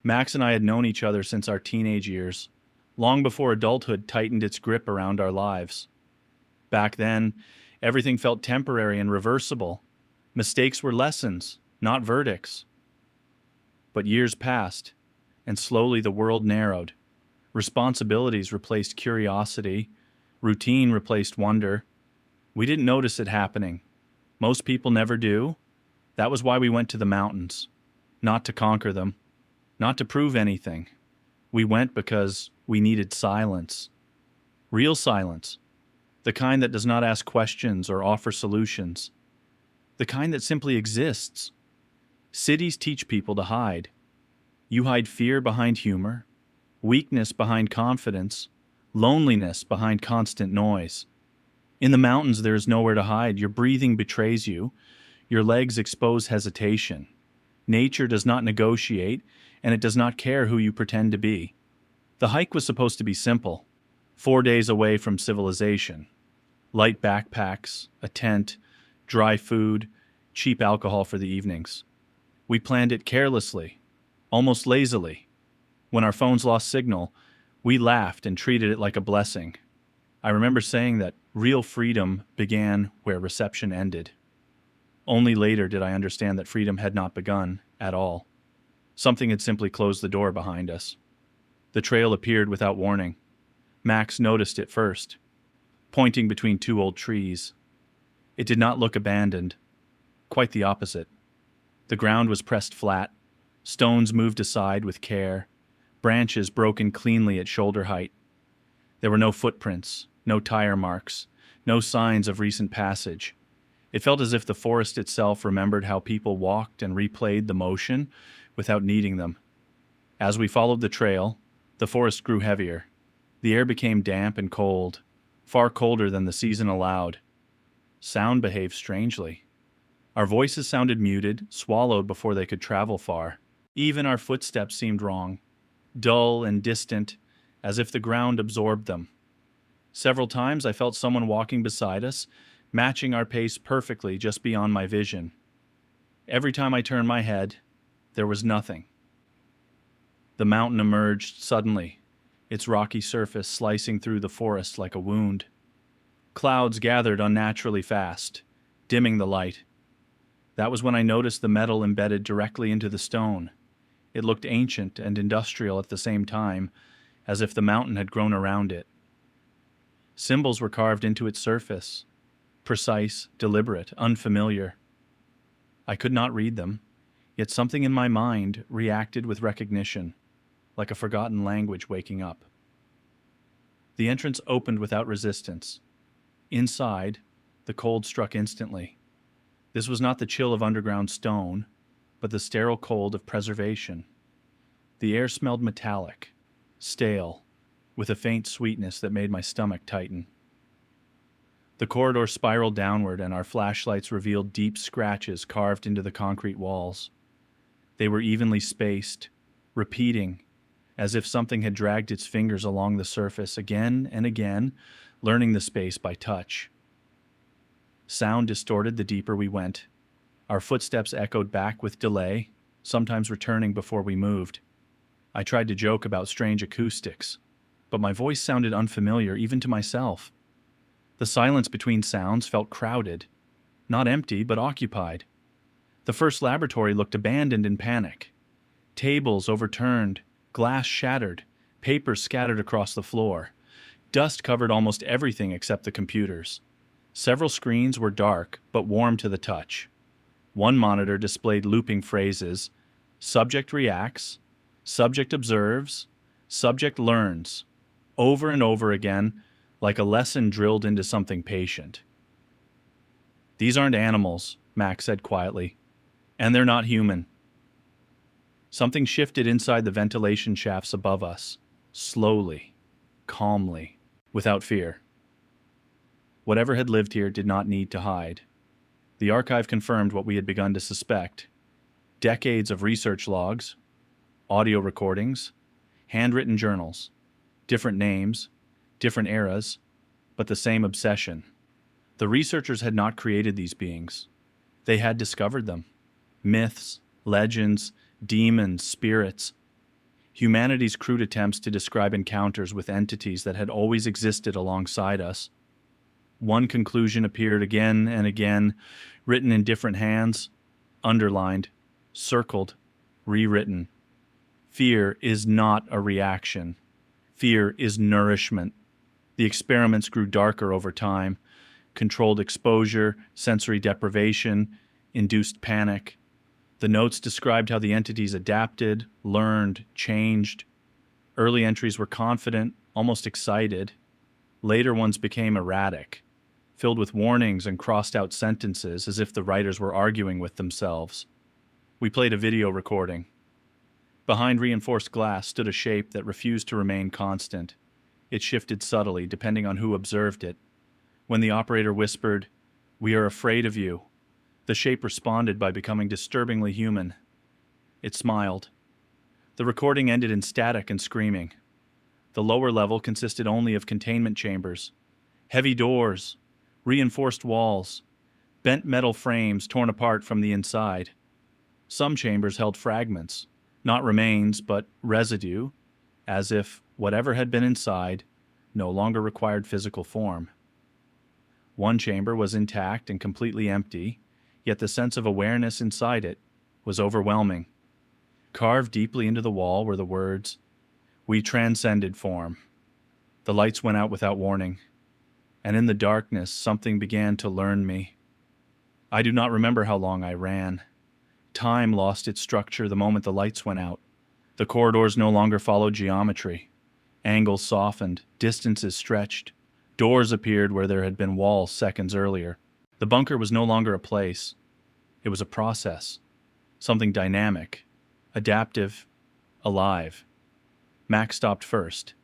Max and I had known each other since our teenage years, long before adulthood tightened its grip around our lives. Back then, everything felt temporary and reversible. Mistakes were lessons, not verdicts. But years passed, and slowly the world narrowed. Responsibilities replaced curiosity, routine replaced wonder. We didn't notice it happening. Most people never do. That was why we went to the mountains. Not to conquer them, not to prove anything. We went because we needed silence. Real silence. The kind that does not ask questions or offer solutions. The kind that simply exists. Cities teach people to hide. You hide fear behind humor, weakness behind confidence, loneliness behind constant noise. In the mountains, there is nowhere to hide. Your breathing betrays you. Your legs expose hesitation. Nature does not negotiate, and it does not care who you pretend to be. The hike was supposed to be simple. 4 days away from civilization. Light backpacks, a tent, dry food, cheap alcohol for the evenings. We planned it carelessly, almost lazily. When our phones lost signal, we laughed and treated it like a blessing. I remember saying that real freedom began where reception ended. Only later did I understand that freedom had not begun at all. Something had simply closed the door behind us. The trail appeared without warning. Max noticed it first, pointing between two old trees. It did not look abandoned. Quite the opposite. The ground was pressed flat, stones moved aside with care, branches broken cleanly at shoulder height. There were no footprints, no tire marks, no signs of recent passage. It felt as if the forest itself remembered how people walked and replayed the motion without needing them. As we followed the trail, the forest grew heavier. The air became damp and cold, far colder than the season allowed. Sound behaved strangely. Our voices sounded muted, swallowed before they could travel far. Even our footsteps seemed wrong, dull and distant, as if the ground absorbed them. Several times I felt someone walking beside us, matching our pace perfectly just beyond my vision. Every time I turned my head, there was nothing. The mountain emerged suddenly, its rocky surface slicing through the forest like a wound. Clouds gathered unnaturally fast, dimming the light. That was when I noticed the metal embedded directly into the stone. It looked ancient and industrial at the same time, as if the mountain had grown around it. Symbols were carved into its surface, precise, deliberate, unfamiliar. I could not read them, yet something in my mind reacted with recognition, like a forgotten language waking up. The entrance opened without resistance. Inside, the cold struck instantly. This was not the chill of underground stone, but the sterile cold of preservation. The air smelled metallic, stale, with a faint sweetness that made my stomach tighten. The corridor spiraled downward, and our flashlights revealed deep scratches carved into the concrete walls. They were evenly spaced, repeating, as if something had dragged its fingers along the surface again and again, learning the space by touch. Sound distorted the deeper we went. Our footsteps echoed back with delay, sometimes returning before we moved. I tried to joke about strange acoustics, but my voice sounded unfamiliar even to myself. The silence between sounds felt crowded, not empty, but occupied. The first laboratory looked abandoned in panic. Tables overturned, glass shattered, papers scattered across the floor. Dust covered almost everything except the computers. Several screens were dark, but warm to the touch. One monitor displayed looping phrases: subject reacts, subject observes, subject learns, over and over again, like a lesson drilled into something patient. "These aren't animals," Max said quietly, "and they're not human." Something shifted inside the ventilation shafts above us, slowly, calmly, without fear. Whatever had lived here did not need to hide. The archive confirmed what we had begun to suspect. Decades of research logs, audio recordings, handwritten journals, different names, different eras, but the same obsession. The researchers had not created these beings. They had discovered them. Myths, legends, demons, spirits. Humanity's crude attempts to describe encounters with entities that had always existed alongside us. One conclusion appeared again and again, written in different hands, underlined, circled, rewritten. Fear is not a reaction. Fear is nourishment. The experiments grew darker over time. Controlled exposure, sensory deprivation, induced panic. The notes described how the entities adapted, learned, changed. Early entries were confident, almost excited. Later ones became erratic, filled with warnings and crossed-out sentences as if the writers were arguing with themselves. We played a video recording. Behind reinforced glass stood a shape that refused to remain constant. It shifted subtly, depending on who observed it. When the operator whispered, "We are afraid of you," the shape responded by becoming disturbingly human. It smiled. The recording ended in static and screaming. The lower level consisted only of containment chambers, heavy doors, reinforced walls, bent metal frames torn apart from the inside. Some chambers held fragments, not remains, but residue, as if whatever had been inside no longer required physical form. One chamber was intact and completely empty, yet the sense of awareness inside it was overwhelming. Carved deeply into the wall were the words, "We transcended form." The lights went out without warning, and in the darkness something began to learn me. I do not remember how long I ran. Time lost its structure the moment the lights went out. The corridors no longer followed geometry. Angles softened, distances stretched. Doors appeared where there had been walls seconds earlier. The bunker was no longer a place. It was a process. Something dynamic, adaptive, alive. Max stopped first.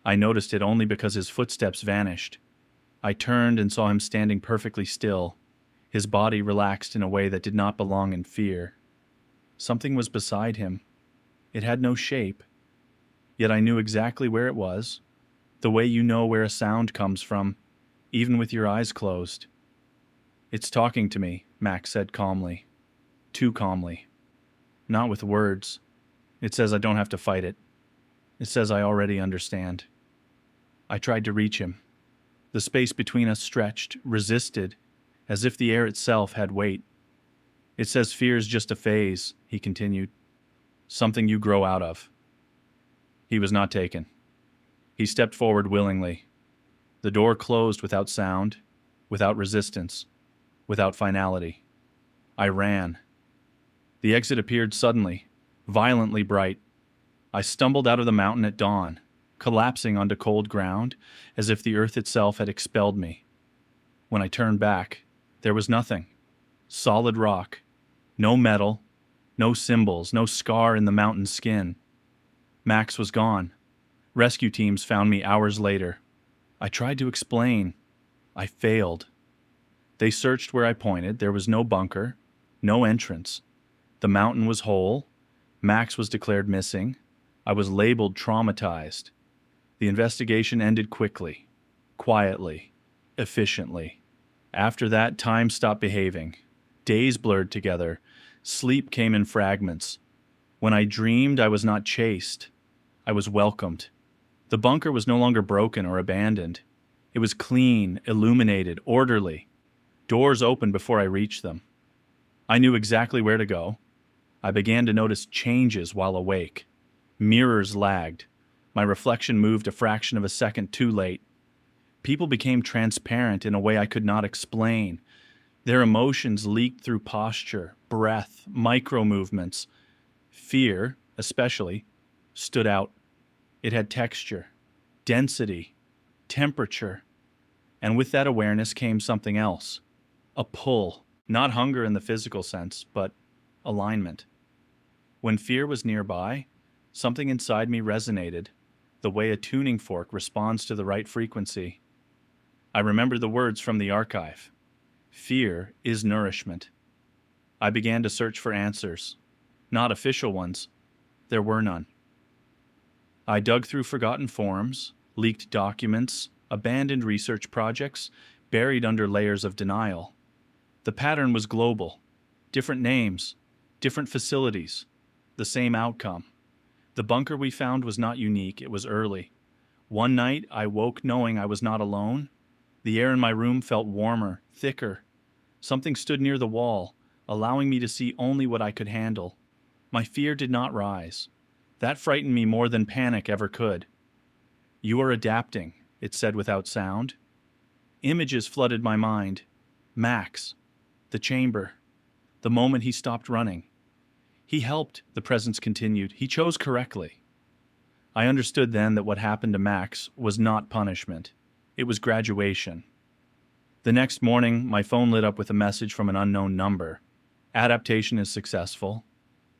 I noticed it only because his footsteps vanished. I turned and saw him standing perfectly still, his body relaxed in a way that did not belong in fear. Something was beside him. It had no shape. Yet I knew exactly where it was, the way you know where a sound comes from, even with your eyes closed. "It's talking to me," Max said calmly. Too calmly. Not with words. It says I don't have to fight it. It says I already understand. I tried to reach him. The space between us stretched, resisted, as if the air itself had weight. "It says fear's just a phase," he continued. "Something you grow out of." He was not taken. He stepped forward willingly. The door closed without sound, without resistance, without finality. I ran. The exit appeared suddenly, violently bright. I stumbled out of the mountain at dawn, collapsing onto cold ground, as if the earth itself had expelled me. When I turned back, there was nothing. Solid rock. No metal. No symbols. No scar in the mountain's skin. Max was gone. Rescue teams found me hours later. I tried to explain. I failed. They searched where I pointed. There was no bunker, no entrance. The mountain was whole. Max was declared missing. I was labeled traumatized. The investigation ended quickly, quietly, efficiently. After that, time stopped behaving. Days blurred together. Sleep came in fragments. When I dreamed, I was not chased. I was welcomed. The bunker was no longer broken or abandoned. It was clean, illuminated, orderly. Doors opened before I reached them. I knew exactly where to go. I began to notice changes while awake. Mirrors lagged. My reflection moved a fraction of a second too late. People became transparent in a way I could not explain. Their emotions leaked through posture, breath, micro-movements. Fear, especially, stood out. It had texture, density, temperature. And with that awareness came something else. A pull. Not hunger in the physical sense, but alignment. When fear was nearby, something inside me resonated, the way a tuning fork responds to the right frequency. I remembered the words from the archive. Fear is nourishment. I began to search for answers. Not official ones. There were none. I dug through forgotten forums, leaked documents, abandoned research projects, buried under layers of denial. The pattern was global. Different names, different facilities, the same outcome. The bunker we found was not unique, it was early. One night, I woke knowing I was not alone. The air in my room felt warmer, thicker. Something stood near the wall, allowing me to see only what I could handle. My fear did not rise. That frightened me more than panic ever could. "You are adapting," it said without sound. Images flooded my mind. Max. The chamber. The moment he stopped running. "He helped," the presence continued. "He chose correctly." I understood then that what happened to Max was not punishment. It was graduation. The next morning, my phone lit up with a message from an unknown number. "Adaptation is successful."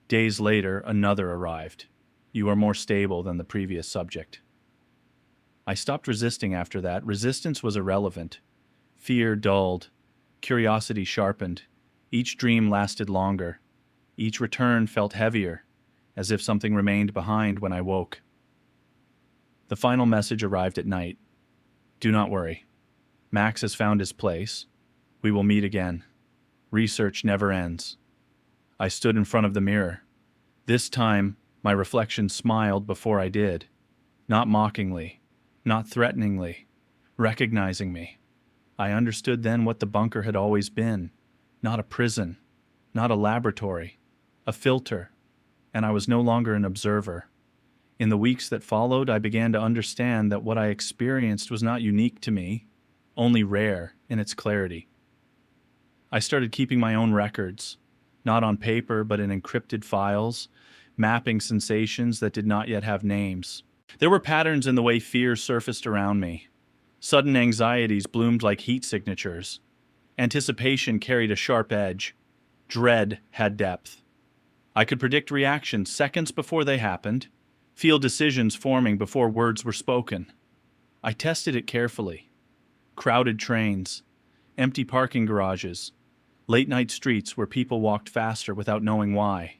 Days later, another arrived. "You are more stable than the previous subject." I stopped resisting after that. Resistance was irrelevant. Fear dulled. Curiosity sharpened. Each dream lasted longer. Each return felt heavier, as if something remained behind when I woke. The final message arrived at night. "Do not worry. Max has found his place. We will meet again. Research never ends." I stood in front of the mirror. This time, my reflection smiled before I did. Not mockingly, not threateningly, recognizing me. I understood then what the bunker had always been. Not a prison, not a laboratory, a filter, and I was no longer an observer. In the weeks that followed, I began to understand that what I experienced was not unique to me, only rare in its clarity. I started keeping my own records, not on paper but in encrypted files, mapping sensations that did not yet have names. There were patterns in the way fear surfaced around me. Sudden anxieties bloomed like heat signatures. Anticipation carried a sharp edge. Dread had depth. I could predict reactions seconds before they happened, feel decisions forming before words were spoken. I tested it carefully. Crowded trains, empty parking garages, late-night streets where people walked faster without knowing why.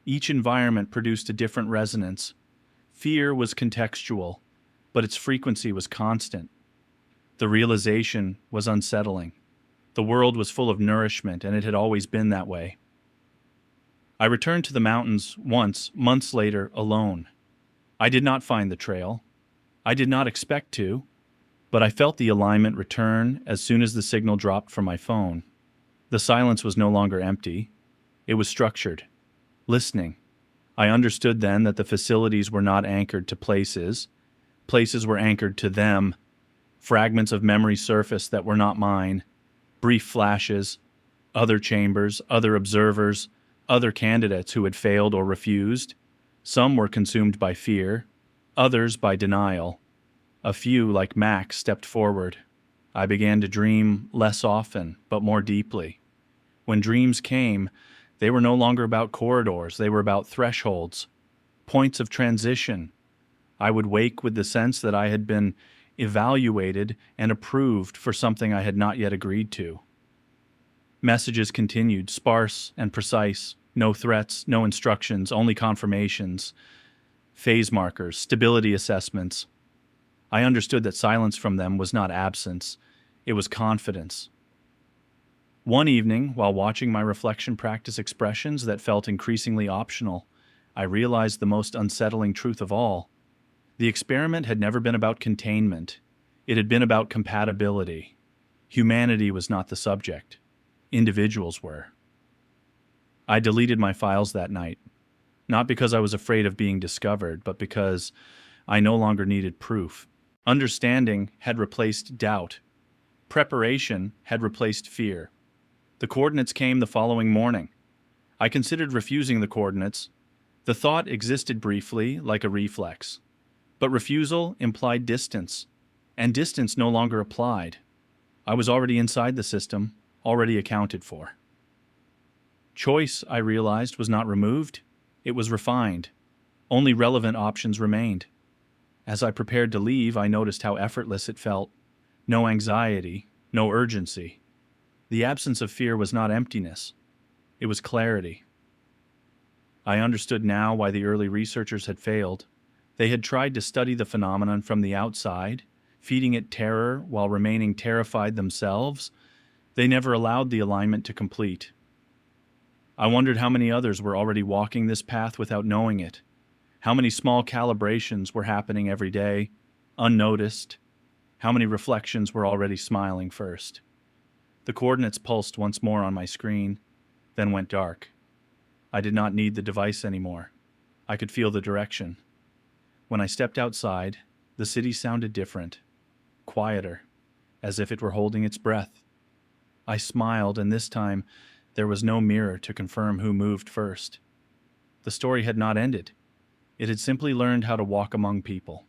Each environment produced a different resonance. Fear was contextual, but its frequency was constant. The realization was unsettling. The world was full of nourishment, and it had always been that way. I returned to the mountains once, months later, alone. I did not find the trail. I did not expect to, but I felt the alignment return as soon as the signal dropped from my phone. The silence was no longer empty. It was structured. Listening. I understood then that the facilities were not anchored to places. Places were anchored to them. Fragments of memory surfaced that were not mine. Brief flashes. Other chambers, other observers, other candidates who had failed or refused. Some were consumed by fear, others by denial. A few, like Max, stepped forward. I began to dream less often, but more deeply. When dreams came, they were no longer about corridors, they were about thresholds, points of transition. I would wake with the sense that I had been evaluated and approved for something I had not yet agreed to. Messages continued, sparse and precise. No threats, no instructions, only confirmations, phase markers, stability assessments. I understood that silence from them was not absence, it was confidence. One evening, while watching my reflection practice expressions that felt increasingly optional, I realized the most unsettling truth of all. The experiment had never been about containment. It had been about compatibility. Humanity was not the subject. Individuals were. I deleted my files that night, not because I was afraid of being discovered, but because I no longer needed proof. Understanding had replaced doubt. Preparation had replaced fear. The coordinates came the following morning. I considered refusing the coordinates. The thought existed briefly, like a reflex. But refusal implied distance, and distance no longer applied. I was already inside the system, already accounted for. Choice, I realized, was not removed. It was refined. Only relevant options remained. As I prepared to leave, I noticed how effortless it felt. No anxiety, no urgency. The absence of fear was not emptiness. It was clarity. I understood now why the early researchers had failed. They had tried to study the phenomenon from the outside, feeding it terror while remaining terrified themselves. They never allowed the alignment to complete. I wondered how many others were already walking this path without knowing it, How many small calibrations were happening every day, unnoticed? How many reflections were already smiling first? The coordinates pulsed once more on my screen, then went dark. I did not need the device anymore. I could feel the direction. When I stepped outside, the city sounded different, quieter, as if it were holding its breath. I smiled, and this time there was no mirror to confirm who moved first. The story had not ended. It had simply learned how to walk among people.